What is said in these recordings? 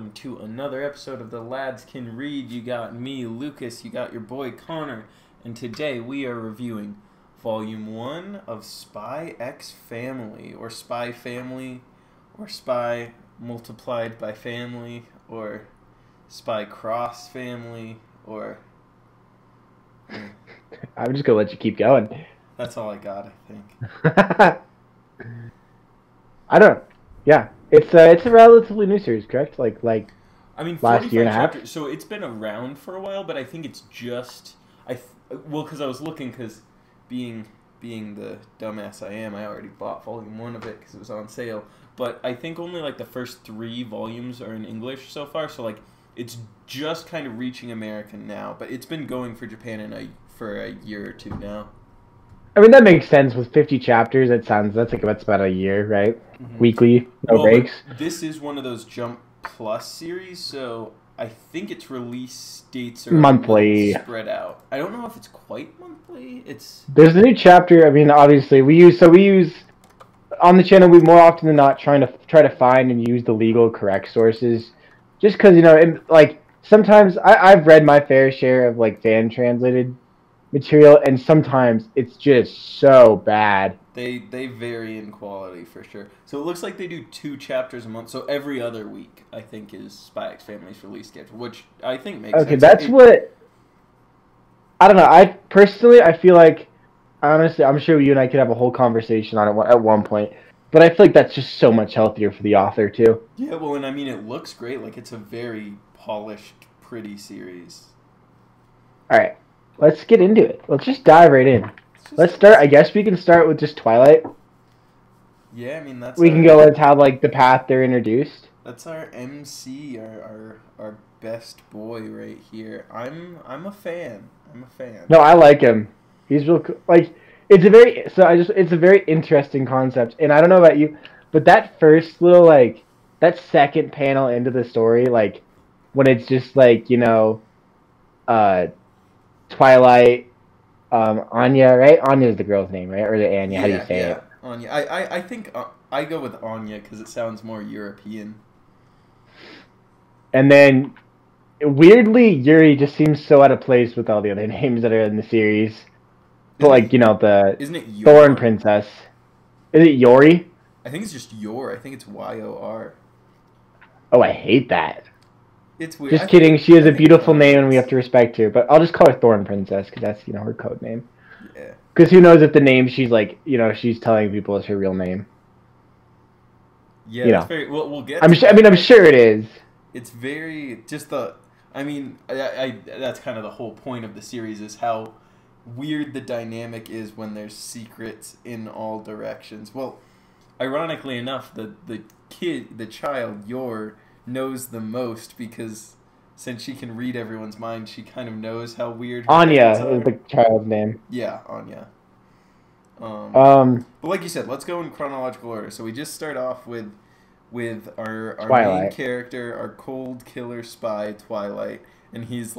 welcome to another episode of The Lads Can Read. You got me, Lucas, you got your boy Connor, and today we are reviewing Volume 1 of Spy X Family, or Spy Family, or Spy multiplied by family, or Spy Cross Family, or... I'm just gonna let you keep going. That's all I got, I think. Yeah, it's a relatively new series, correct? Like I mean, last year and a half. chapters, so it's been around for a while, but I think it's just because I was looking, because being the dumbass I am, I already bought Volume 1 of it because it was on sale. But I think only like the first 3 volumes are in English so far, so like it's just kind of reaching America now. But it's been going for Japan for a year or two now. I mean, that makes sense with 50 chapters. That's about a year, right? Mm-hmm. Weekly, no breaks. This is one of those Jump Plus series, so I think its release dates are monthly, spread out. I don't know if it's quite monthly. There's a new chapter. I mean, obviously, we use on the channel. We more often than not try to find and use the legal correct sources, just because sometimes I've read my fair share of like fan translated material, and sometimes it's just so bad. They vary in quality for sure. So it looks like they do 2 chapters a month. So every other week, I think, is Spy X Family's release schedule, which I think makes sense. Okay, that's what... I don't know. I feel like, honestly, I'm sure you and I could have a whole conversation on it at one point, but I feel like that's just so much healthier for the author, too. Yeah, well, and I mean, it looks great. Like, it's a very polished, pretty series. All right. Let's get into it. Let's just dive right in. Let's start. I guess we can start with just Twilight. Yeah, I mean we can go with how the path they're introduced. That's our MC, our best boy right here. I'm a fan. No, I like him. He's real cool. It's a very interesting concept, and I don't know about you, but that first little that second panel into the story, when it's just Twilight, Anya, right? Anya's the girl's name, right? Or the Anya? How do you say it? Anya. I think I go with Anya because it sounds more European. And then, weirdly, Yuri just seems so out of place with all the other names that are in the series. But isn't it Yor? Thorn Princess? Is it Yori? I think it's just Yor. I think it's Yor. Oh, I hate that. It's weird. Just kidding. She has a beautiful name, and we have to respect her. But I'll just call her Thorn Princess because that's her code name. Yeah. Because who knows if the name she's she's telling people is her real name. Yeah, that's very. Well, we'll get. I'm sure it is. It's very just the. I mean, I that's kind of the whole point of the series is how weird the dynamic is when there's secrets in all directions. Well, ironically enough, the child, Yor, knows the most because since she can read everyone's mind, she kind of knows how weird Anya is the child's name. Yeah, Anya. But like you said, let's go in chronological order. So we just start off with our main character, our cold killer spy, Twilight, and he's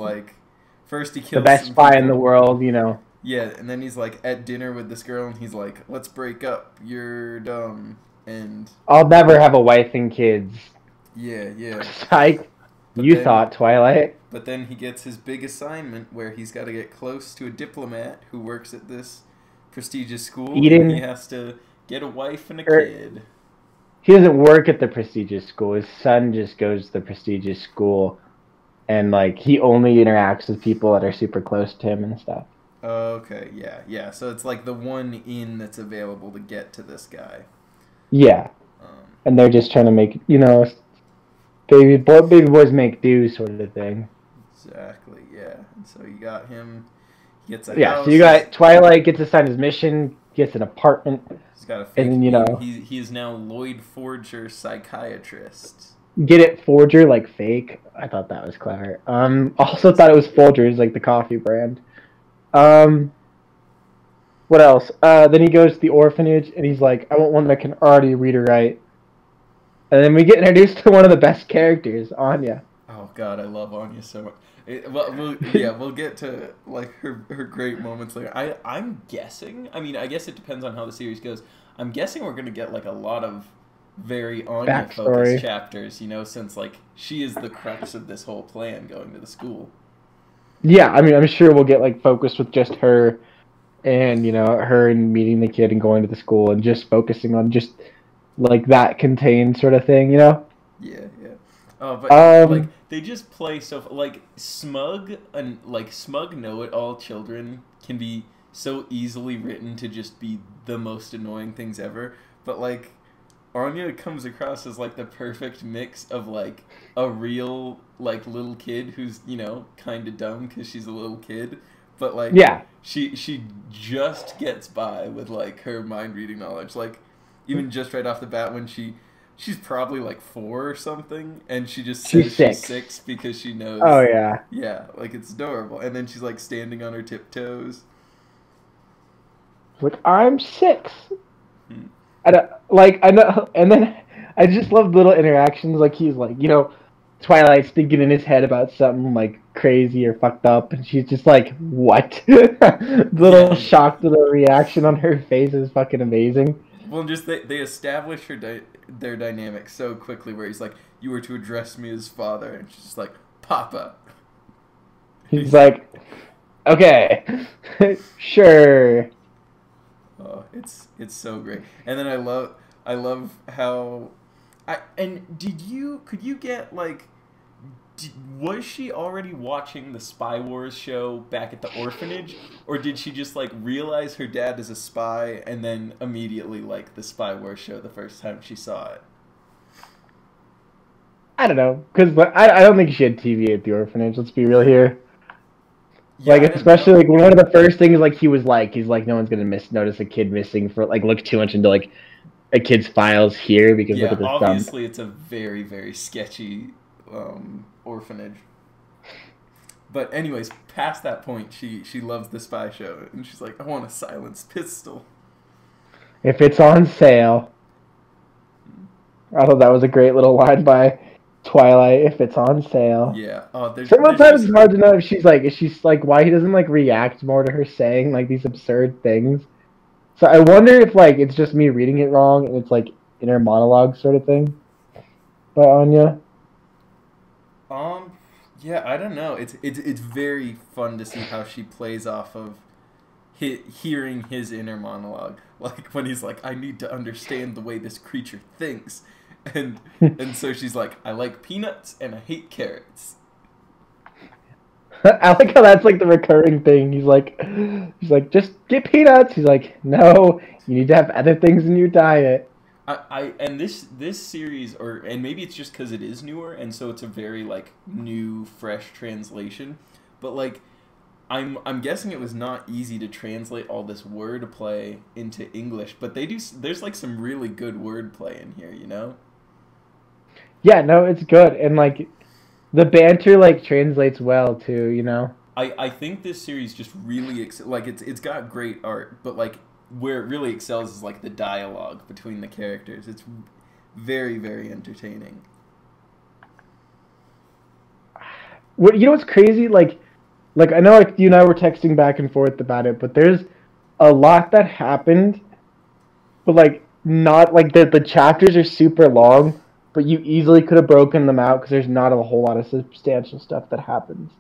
first he kills the best spy in the world, Yeah, and then he's at dinner with this girl, and he's like, "Let's break up. You're dumb." And I'll never have a wife and kids. Yeah. Thought, Twilight. But then he gets his big assignment where he's got to get close to a diplomat who works at this prestigious school. And he has to get a wife and a kid. He doesn't work at the prestigious school. His son just goes to the prestigious school, and he only interacts with people that are super close to him and stuff. Okay, yeah. So it's the one inn that's available to get to this guy. Yeah. And they're just trying to make, baby boys make do sort of thing. Exactly, yeah. And so you got him, he gets a house. So you got Twilight gets assigned his mission, gets an apartment. He's got a fake name. He is now Lloyd Forger, psychiatrist. Get it, Forger, fake? I thought that was clever. Also thought it was Folgers, the coffee brand. What else? Then he goes to the orphanage, and he's like, I want one that can already read or write. And then we get introduced to one of the best characters, Anya. Oh God, I love Anya so much. We'll get to her great moments later. I'm guessing. I mean, I guess it depends on how the series goes. I'm guessing we're gonna get a lot of very Anya focused backstory. chapters, you know, since like she is the crux of this whole plan going to the school. Yeah, I mean, I'm sure we'll get like focused with just her and her and meeting the kid and going to the school and just focusing on just like that contained sort of thing. Yeah, yeah. Oh, but like Um, they just play so like smug and like smug know-it-all children can be so easily written to just be the most annoying things ever. But like Anya comes across as like the perfect mix of like a real like little kid who's kind of dumb because she's a little kid, but like yeah, she just gets by with like her mind reading knowledge. Like even just right off the bat when she's probably like 4 or something, and she just says she's she's six. 6 because she Oh knows. yeah, Yeah, like it's adorable. And then she's like standing on her tiptoes. like I'm six. Hmm. I don't, like I know, and then I just love little interactions. Like he's like, Twilight's thinking in his head about something like crazy or fucked up, and she's just like, "What?" Little Yeah, shocked little reaction on her face is fucking amazing. well, just they establish their dynamic so quickly. Where he's like, "You were to address me as father," and she's just like, "Papa." He's He's like, like, "Okay, sure." "Oh, it's so great." And then I love how and could you get like was she already watching the Spy Wars show back at the orphanage, or did she just like realize her dad is a spy and then immediately like the Spy Wars show the first time she saw it? I don't know, because I don't think she had TV at the orphanage. Let's be real here. Yeah, Like I didn't especially know. like one of the first things like he's like no one's gonna notice a kid missing for like look too much into like a kid's files here because look Yeah, at this dumb. obviously it's a very very sketchy orphanage. But anyways, past that point, she loves the spy show and she's like, I want a silenced pistol. If it's on sale, I thought that was a great little line by Twilight. If it's on sale. Yeah. Oh, there's Sometimes it's just hard to know if she's like why he doesn't like react more to her saying like these absurd things. So I wonder if like it's just me reading it wrong and it's like inner monologue sort of thing by Anya. Um, yeah, I don't know. It's very fun to see how she plays off of hearing his inner monologue, like when he's like, "I need to understand the way this creature thinks," and and so she's like, "I like peanuts and I hate carrots." I like how that's like the recurring thing. He's like, just get peanuts. He's like, no, you need to have other things in your diet. And this series, or and maybe it's just because it is newer, and so it's a very like new, fresh translation, but like I'm guessing it was not easy to translate all this wordplay into English, but they do. There's like some really good wordplay in here, you know. Yeah, no, it's good, and like the banter like translates well too. I think this series just really like it's got great art, but like where it really excels is like the dialogue between the characters. It's very very entertaining. What what's crazy? Like I know like you and I were texting back and forth about it, but there's a lot that happened, but like not like the chapters are super long, but you easily could have broken them out because there's not a whole lot of substantial stuff that happens.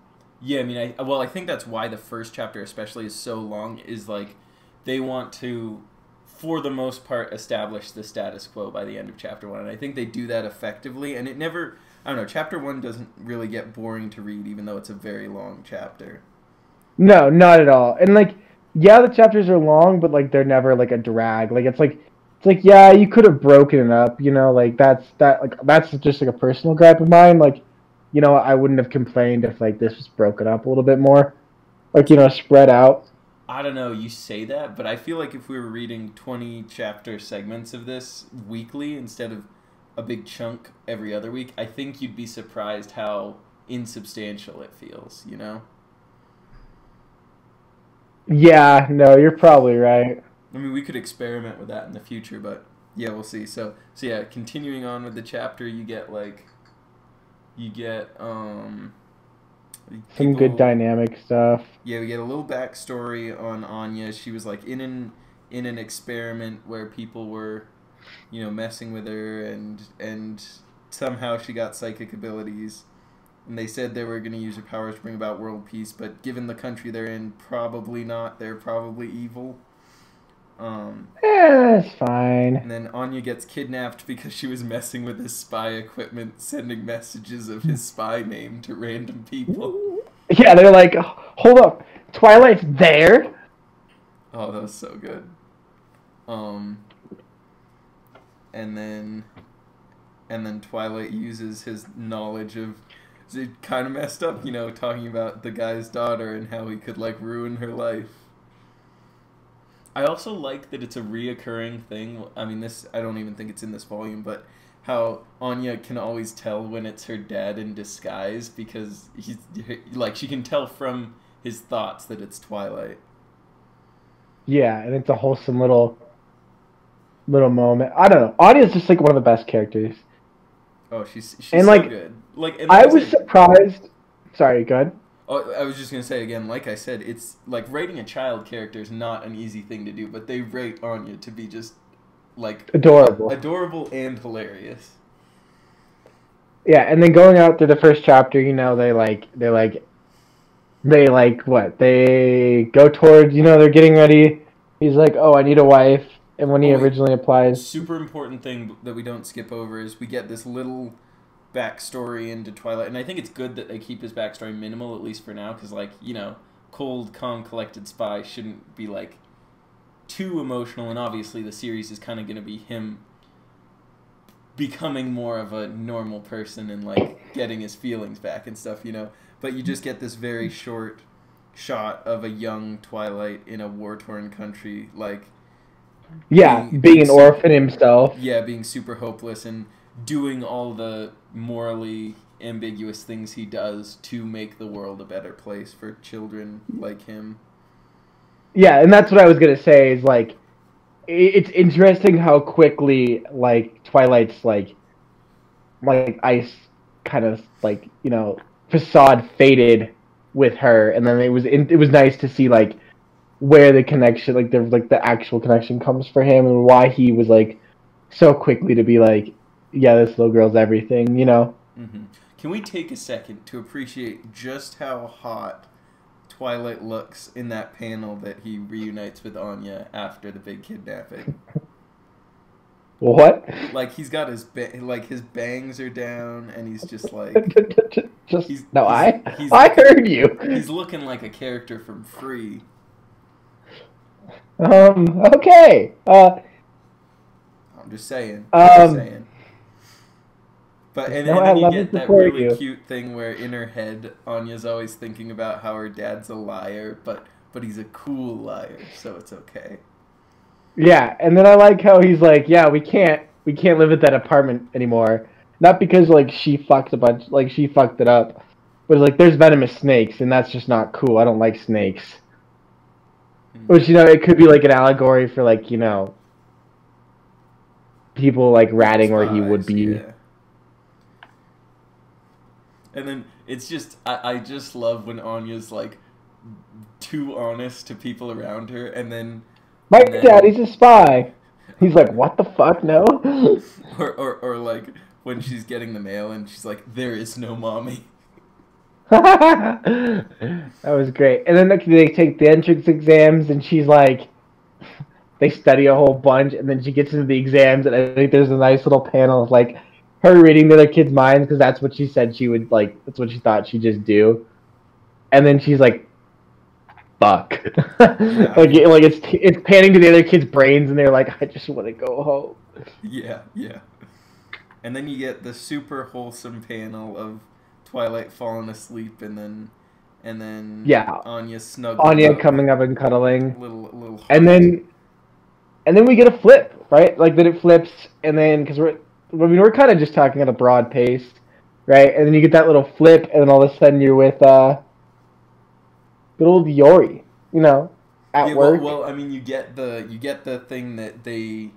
Yeah, I mean, I think that's why the first chapter especially is so long. Is like they want to, for the most part, establish the status quo by the end of chapter one, and I think they do that effectively. And it never, I don't know, chapter one doesn't really get boring to read, even though it's a very long chapter. No, not at all. And like, yeah, the chapters are long, but like they're never like a drag. Like it's like yeah, you could have broken it up. Like that's just like a personal gripe of mine. Like, I wouldn't have complained if like this was broken up a little bit more. Like spread out. I don't know, you say that, but I feel like if we were reading 20 chapter segments of this weekly instead of a big chunk every other week, I think you'd be surprised how insubstantial it feels, you know? Yeah, no, you're probably right. I mean, we could experiment with that in the future, but yeah, we'll see. So yeah, continuing on with the chapter, you get Some good people. dynamic stuff. Yeah, we get a little backstory on Anya. She was like in an experiment where people were messing with her, and somehow she got psychic abilities. And they said they were going to use her powers to bring about world peace, but given the country they're in, probably not. They're probably evil. Yeah, that's fine. And then Anya gets kidnapped because she was messing with his spy equipment, sending messages of his spy name to random people. Yeah, they're like, hold up, Twilight's there? Oh, that was so good. And then Twilight uses his knowledge of... It kind of messed up, talking about the guy's daughter and how he could, ruin her life. I also like that it's a reoccurring thing. I mean, I don't even think it's in this volume, but how Anya can always tell when it's her dad in disguise because she can tell from his thoughts that it's Twilight. Yeah, and it's a wholesome little moment. I don't know. Anya's just one of the best characters. Oh, she's and, so good. I was surprised. Sorry, go ahead. Oh, I was just gonna say again, like I said, it's writing a child character is not an easy thing to do, but they rate Anya to be just adorable and hilarious. Yeah, and then going out through the first chapter, they go towards, they're getting ready. He's like, oh, I need a wife. And when he originally applies... Super important thing that we don't skip over is we get this little backstory into Twilight. And I think it's good that they keep his backstory minimal, at least for now, because, cold, calm, collected spy shouldn't be, too emotional. And obviously the series is kind of going to be him becoming more of a normal person and, getting his feelings back and stuff, But you just get this very short shot of a young Twilight in a war-torn country, being an orphan himself. Yeah, being super hopeless and doing all the morally ambiguous things he does to make the world a better place for children like him. Yeah, and that's what I was going to say is, it's interesting how quickly, Twilight's, ice kind of, facade faded with her, and then it was nice to see, where the connection, the actual connection comes for him, and why he was so quickly to be yeah, this little girl's everything, Mm-hmm. Can we take a second to appreciate just how hot Twilight looks in that panel that he reunites with Anya after the big kidnapping? What? He's got his bangs are down, and he's just I heard you. He's looking like a character from Free. Okay. I'm just saying. But and then you get that really cute thing where in her head, Anya's always thinking about how her dad's a liar, but he's a cool liar, so it's okay. Yeah, and then I like how he's yeah, we can't live at that apartment anymore. Not because she fucked she fucked it up, but there's venomous snakes, and that's just not cool. I don't like snakes. Which, it could be an allegory for people ratting where he would be. Yeah. And then it's just I just love when Anya's too honest to people around her, and then my daddy's a spy. He's what the fuck, no? or when she's getting the mail and she's there is no mommy. That was great. And then they take the entrance exams, and she's they study a whole bunch, and then she gets into the exams, and I think there's a nice little panel of her reading the other kids' minds, because that's what she said she would that's what she thought she'd just do. And then she's fuck. Yeah. It's panning to the other kids' brains, and they're I just want to go home. Yeah. And then you get the super wholesome panel of Twilight falling asleep, and then Anya coming up and cuddling. Little and then we get a flip, right? Then it flips, and then because we're kind of just talking at a broad pace, right? And then you get that little flip, and then all of a sudden you're with good old Yori, at work. Well, I mean, you get the thing that they.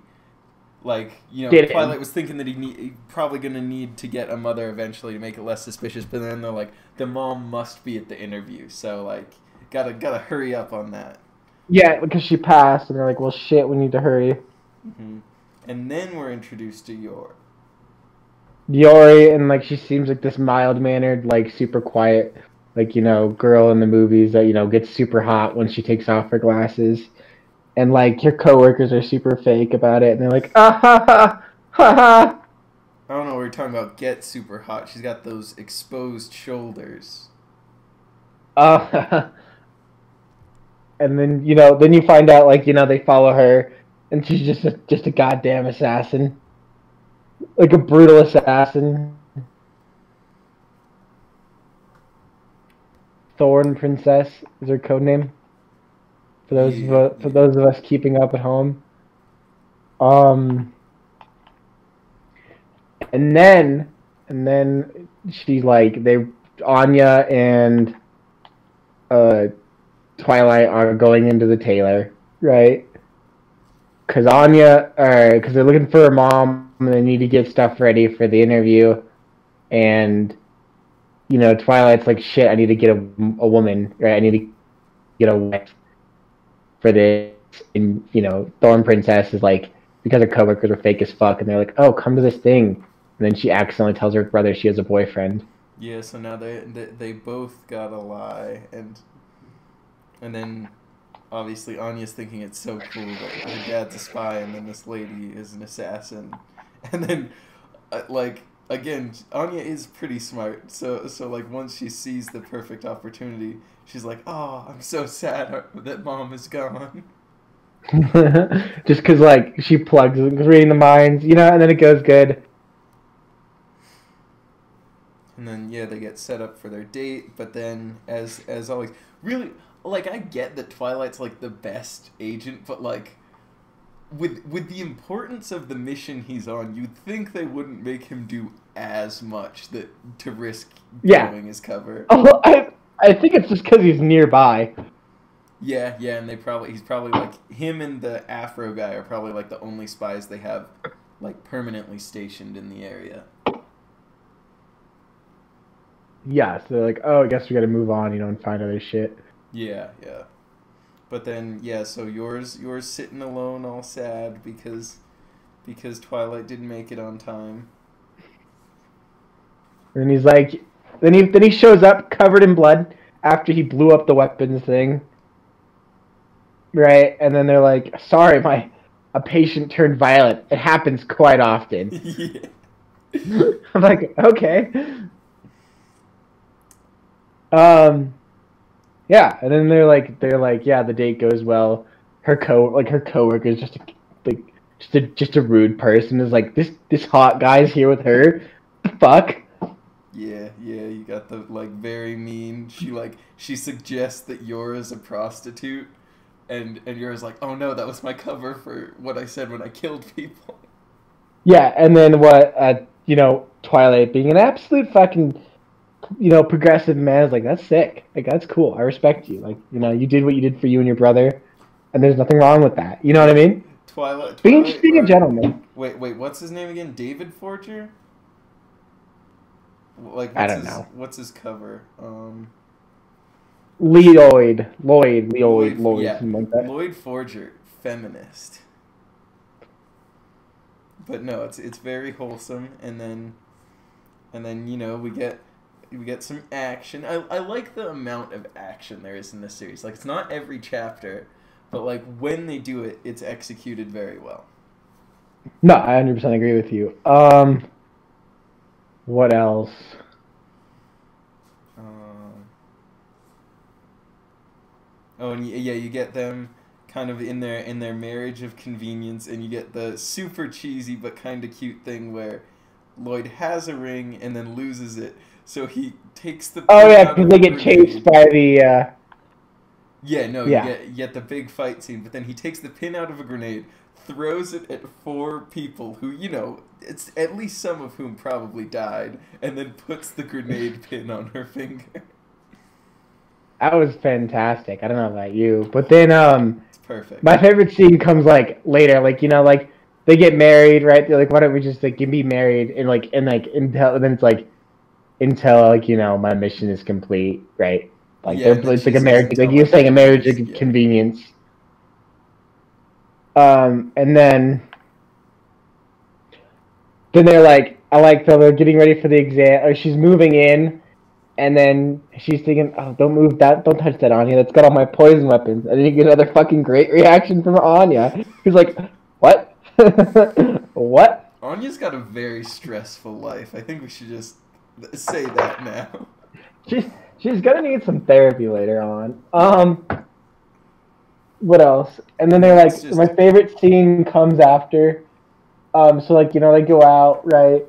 Twilight was thinking that he probably going to need to get a mother eventually to make it less suspicious, but then they're the mom must be at the interview, so, gotta hurry up on that. Yeah, because she passed, and they're well, shit, we need to hurry. Mm-hmm. And then we're introduced to Yor. Yori, and like she seems like this mild mannered, like super quiet, like girl in the movies that gets super hot when she takes off her glasses, and like your coworkers are super fake about it, and they're like, ah ha ha ha ha. I don't know what you're talking about. Get super hot. She's got those exposed shoulders. Uh, and then then you find out like they follow her, and she's just a goddamn assassin, like a brutal assassin. Thorn Princess is her code name. For those of us keeping up at home. And then she's like Anya and Twilight are going into the tailor, right? Because because they're looking for her mom and they need to get stuff ready for the interview, and Twilight's like, shit, I need to get a woman, right? I need to get a wife for this, and Thorn Princess is like, because her coworkers are fake as fuck, and they're like, oh, come to this thing, and then she accidentally tells her brother she has a boyfriend. Yeah, so now they both gotta lie, and then obviously Anya's thinking it's so cool that her dad's a spy, and then this lady is an assassin, and then like again, Anya is pretty smart, so like once she sees the perfect opportunity, she's like, oh, I'm so sad that mom is gone. Just because like she plugs reading the minds, and then it goes good. And then yeah, they get set up for their date, but then as always, really, like, I get that Twilight's like the best agent, but like with the importance of the mission he's on, you'd think they wouldn't make him do as much to risk blowing his cover. Oh, I think it's just because he's nearby. Yeah, and he's probably like, him and the Afro guy are probably like the only spies they have like permanently stationed in the area. Yeah, so they're like, oh, I guess we gotta move on, and find other shit. Yeah. But then, yeah, so yours sitting alone all sad because Twilight didn't make it on time. And he's like, then he shows up covered in blood after he blew up the weapons thing. Right? And then they're like, sorry, a patient turned violent. It happens quite often. Yeah. I'm like, okay. Yeah, and then they're like, yeah, the date goes well. Her coworker is just a rude person. Is like, this hot guy's here with her. Fuck. Yeah, you got the like very mean. She suggests that Yora's a prostitute, and Yora's like, oh no, that was my cover for what I said when I killed people. Yeah, and then Twilight being an absolute fucking progressive man is like, that's sick. Like, that's cool. I respect you. Like, you did what you did for you and your brother, and there's nothing wrong with that. You know what I mean? Twilight being a gentleman. Wait, what's his name again? David Forger? Like, I don't know. What's his cover? Lloyd, yeah. something like that. Lloyd Forger, feminist. But no, it's very wholesome, and then we get some action. I like the amount of action there is in this series. Like, it's not every chapter, but like when they do it, it's executed very well. No, I 100% agree with you. What else? And yeah, you get them kind of in their marriage of convenience, and you get the super cheesy but kind of cute thing where Lloyd has a ring and then loses it, so he takes the because they get chased by the you get the big fight scene, but then he takes the pin out of a grenade, throws it at 4 people who, it's at least some of whom probably died, and then puts the grenade pin on her finger. That was fantastic. I don't know about you, but then it's perfect. My favorite scene comes like later, like they get married, right? They're like, why don't we just be married and until then it's like until my mission is complete, right? Like it's like a marriage, like you're saying, a marriage of convenience. And then then they're like, I like how they're getting ready for the exam, or she's moving in, and then she's thinking, oh, don't move that, don't touch that Anya. That's got all my poison weapons. And then you get another fucking great reaction from Anya, who's like, what? What? Anya's got a very stressful life. I think we should just say that now. She's she's gonna need some therapy later on. What else? And then they're It's like, just my favorite scene comes after. So like they go out, right,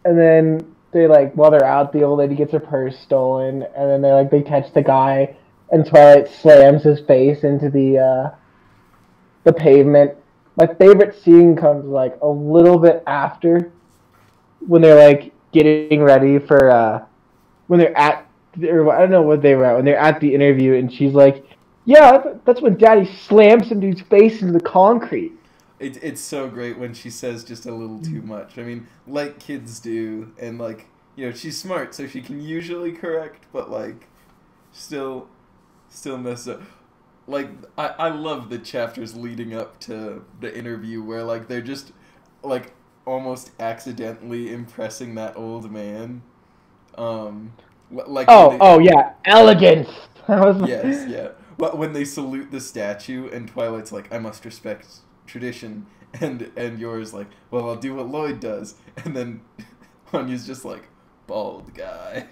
and then they like while they're out, the old lady gets her purse stolen, and then they catch the guy, and Twilight slams his face into the pavement. My favorite scene comes like a little bit after when they're like getting ready for when they're at or I don't know what they were at when they're at the interview, and she's like, "Yeah, that's when Daddy slams some dude's face into the concrete." it's so great when she says just a little too much. I mean, like kids do, and like she's smart, so she can usually correct, but like still mess up. Like I love the chapters leading up to the interview where like they're just like almost accidentally impressing that old man. Like when Oh yeah, elegance. That was yes, yeah. But when they salute the statue and Twilight's like, I must respect tradition, and yours like, well, I'll do what Lloyd does, and then Anya's just like, bald guy.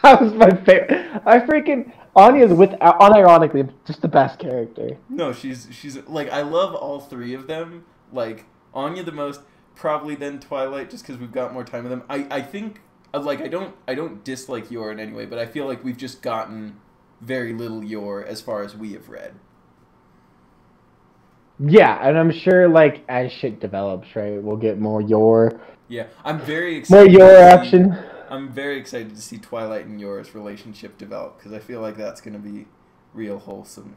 that was my favorite. I freaking Anya's with unironically just the best character. No, she's like I love all three of them. Like Anya the most, probably then Twilight, just because we've got more time with them. I think like I don't dislike Yor in any way, but I feel like we've just gotten very little Yor as far as we have read. Yeah, and I'm sure like as shit develops, right, we'll get Yeah, I'm very more excited your to see. action. I'm very excited to see Twilight and Yor's relationship develop because I feel like that's going to be real wholesome.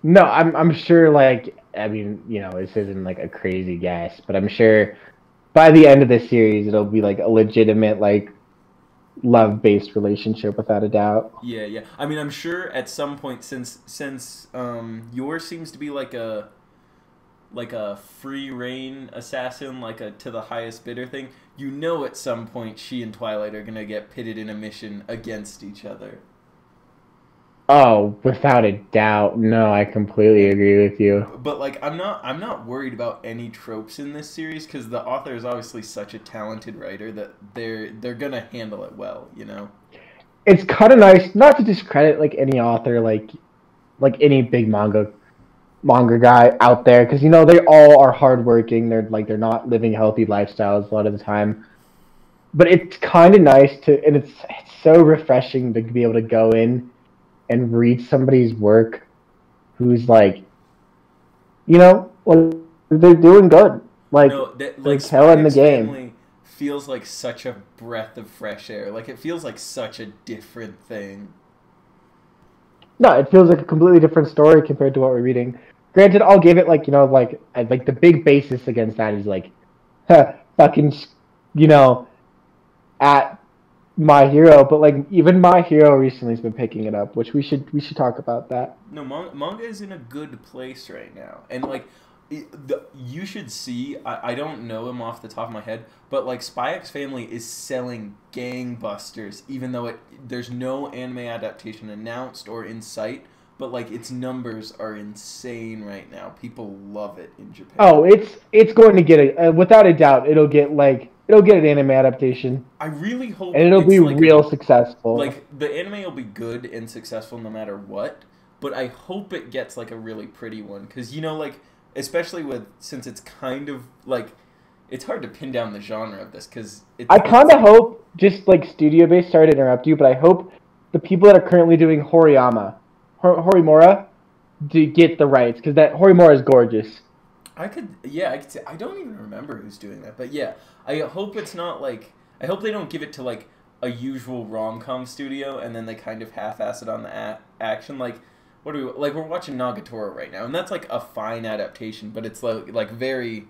No, I'm sure like I mean, this isn't like a crazy guess, but I'm sure by the end of the series it'll be like a legitimate like love-based relationship without a doubt. Yeah, yeah. I mean, I'm sure at some point since Yor seems to be like a free reign assassin, like a to the highest bidder thing. At some point she and Twilight are gonna get pitted in a mission against each other. Oh, without a doubt. No, I completely agree with you. But like, I'm not worried about any tropes in this series because the author is obviously such a talented writer that they're gonna handle it well. It's kind of nice not to discredit like any author, like any big manga guy out there, because they all are hardworking. They're not living healthy lifestyles a lot of the time. But it's kind of nice to, and it's so refreshing to be able to go in and read somebody's work who's like they're doing good, like No, that they're like killing the Spy game. Family feels like such a breath of fresh air. Like it feels like such a different thing. No, it feels like a completely different story compared to what we're reading. Granted, I'll give it like the big basis against that is like fucking you know at My Hero, but like even My Hero recently has been picking it up, which we should talk about that. No, manga is in a good place right now, and like you should see. I don't know him off the top of my head, but like Spy X Family is selling gangbusters, even though there's no anime adaptation announced or in sight. But like its numbers are insane right now. People love it in Japan. Oh, it's going to get without a doubt. It'll get an anime adaptation, I really hope and it'll it's be real successful. like the anime will be good and successful no matter what, but I hope it gets like a really pretty one because like especially since it's kind of like it's hard to pin down the genre of this because I kind of hope, just like studio based. Sorry to interrupt you, but I hope the people that are currently doing Horimura, to get the rights, because that Horimura is gorgeous. I could say I don't even remember who's doing that, but yeah, I hope it's not like I hope they don't give it to like a usual rom-com studio and then they kind of half-ass it on the action like what do we like we're watching Nagatoro right now and that's like a fine adaptation but it's like very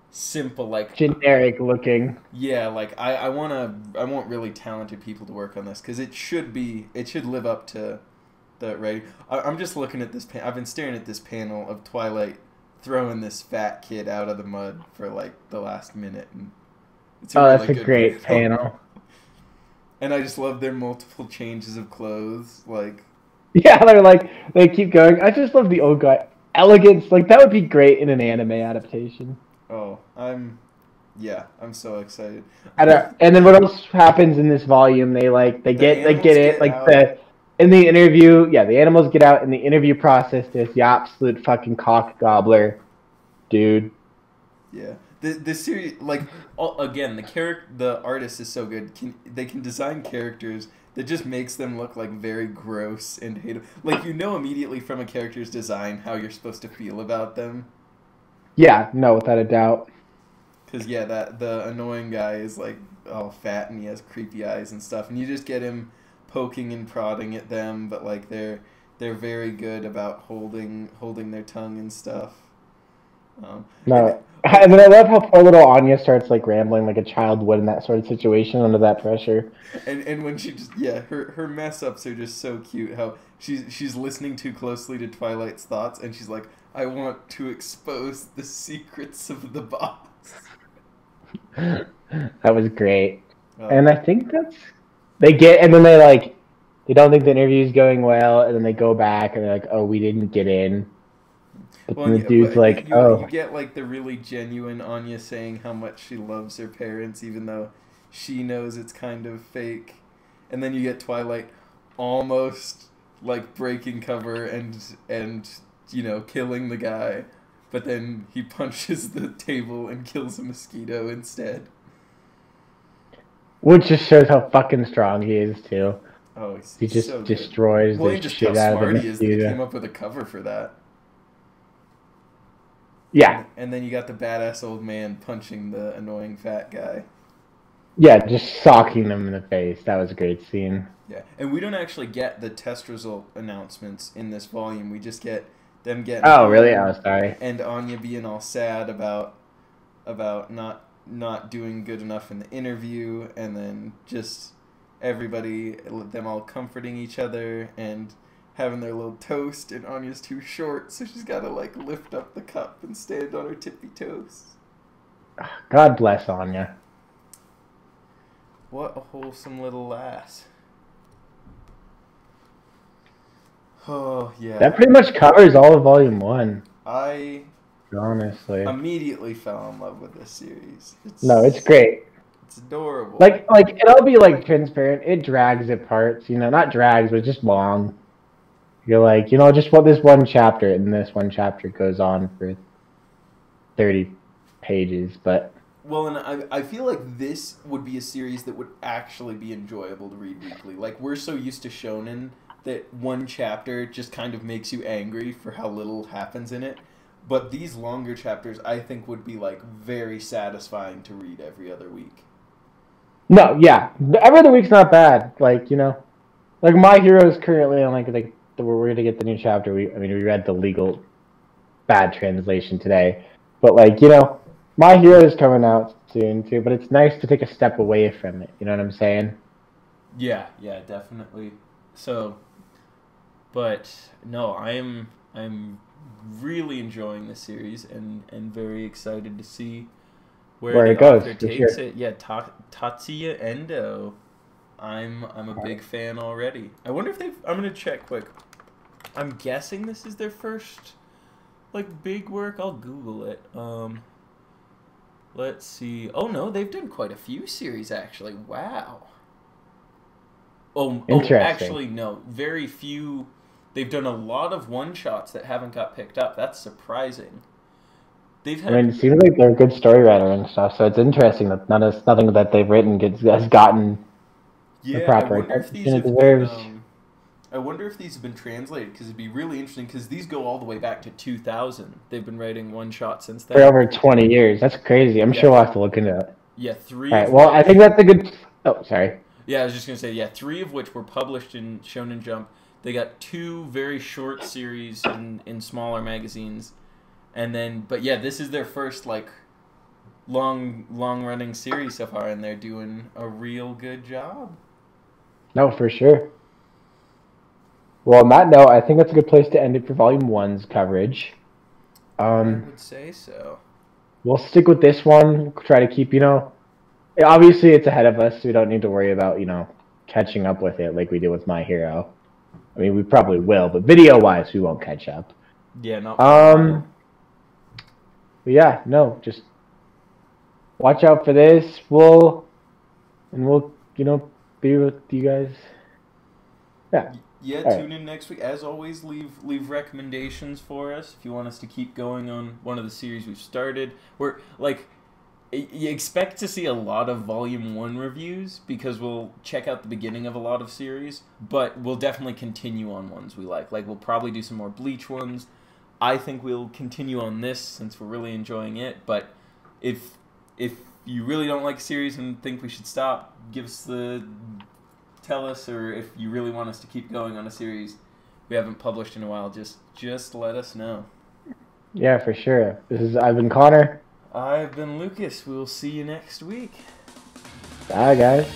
simple like Generic looking. yeah like I want really talented people to work on this because it should live up to the rating. I'm just looking at this I've been staring at this panel of Twilight throwing this fat kid out of the mud for like the last minute, and it's That's a great panel. And I just love their multiple changes of clothes, like. Yeah, they're like they keep going. I just love the old guy elegance. Like that would be great in an anime adaptation. Oh, I'm so excited. And then what else happens in this volume? They get it like out. In the interview. Yeah, the animals get out in the interview process. There's the absolute fucking cock gobbler, dude. Yeah, the series again the artist is so good. They can design characters that just makes them look like very gross and hateable. Like you know immediately from a character's design how you're supposed to feel about them. Yeah, no, without a doubt. Because the annoying guy is like all fat and he has creepy eyes and stuff, and you just get him poking and prodding at them, but like they're very good about holding their tongue and stuff. No, and then I love how poor little Anya starts like rambling like a child would in that sort of situation under that pressure. And when she just her mess ups are just so cute. How she's listening too closely to Twilight's thoughts, and she's like, I want to expose the secrets of the boss. That was great. And I think they don't think the interview's going well, and then they go back and they're like, oh, we didn't get in. But the dude's like, you get like the really genuine Anya saying how much she loves her parents, even though she knows it's kind of fake. And then you get Twilight almost like breaking cover and killing the guy, but then he punches the table and kills a mosquito instead. Which just shows how fucking strong he is too. Oh, he just so destroys the shit out of the mosquito. They came up with a cover for that. Yeah. And then you got the badass old man punching the annoying fat guy. Yeah, just socking them in the face. That was a great scene. Yeah, and we don't actually get the test result announcements in this volume. We just get them getting. Oh, really? Oh, sorry. And Anya being all sad about not doing good enough in the interview, and then just them all comforting each other and having their little toast, and Anya's too short, so she's got to like lift up the cup and stand on her tippy toes. God bless Anya. What a wholesome little lass. Oh, yeah. That pretty much covers all of Volume 1. I honestly immediately fell in love with this series. It's great. It's adorable. Like, and I'll be like transparent. It drags at parts, not drags, but just long. You're like, just what this one chapter, and this one chapter goes on for 30 pages, but. Well, and I feel like this would be a series that would actually be enjoyable to read weekly. Like, we're so used to shonen that one chapter just kind of makes you angry for how little happens in it. But these longer chapters, I think, would be, like, very satisfying to read every other week. No, yeah. Every other week's not bad. Like, like My Hero is currently on, like we're going to get the new chapter. We read the legal bad translation today. But, like, My Hero is coming out soon, too. But it's nice to take a step away from it. You know what I'm saying? Yeah, definitely. So, but, no, I'm really enjoying this series and very excited to see where the author takes it. Yeah, Tatsuya Endo. I'm a big fan already. I wonder if I'm gonna check quick. I'm guessing this is their first like big work. I'll Google it. Let's see. Oh no, they've done quite a few series actually. Wow. Oh, actually no, very few. They've done a lot of one-shots that haven't got picked up. That's surprising. It seems like they're a good story writer and stuff, so it's interesting that nothing that they've written has gotten the proper attention it deserves. I wonder if these have been translated, because it'd be really interesting, because these go all the way back to 2000. They've been writing one-shot since then. For over 20 years. That's crazy. I'm sure we'll have to look into it. Yeah, 3. All right, well, I think that's a good... Oh, sorry. Yeah, I was just going to say, 3 of which were published in Shonen Jump. They got 2 very short series in smaller magazines. And then, but yeah, this is their first, like, long-running series so far, and they're doing a real good job. No, for sure. Well, on that note, I think that's a good place to end it for Volume 1's coverage. I would say so. We'll stick with this one. Try to keep, obviously it's ahead of us, so we don't need to worry about, catching up with it like we did with My Hero. I mean, we probably will, but video-wise, we won't catch up. Yeah, not. But yeah, no, just watch out for this. We'll be with you guys. Yeah. Yeah, All tune in next week. As always, leave recommendations for us if you want us to keep going on one of the series we've started. We're you expect to see a lot of Volume 1 reviews because we'll check out the beginning of a lot of series, but we'll definitely continue on ones we like. Like, we'll probably do some more Bleach ones. I think we'll continue on this since we're really enjoying it, but if you really don't like a series and think we should stop, tell us, or if you really want us to keep going on a series we haven't published in a while, just let us know. Yeah, for sure. I've been Connor. I've been Lucas. We'll see you next week. Bye, guys.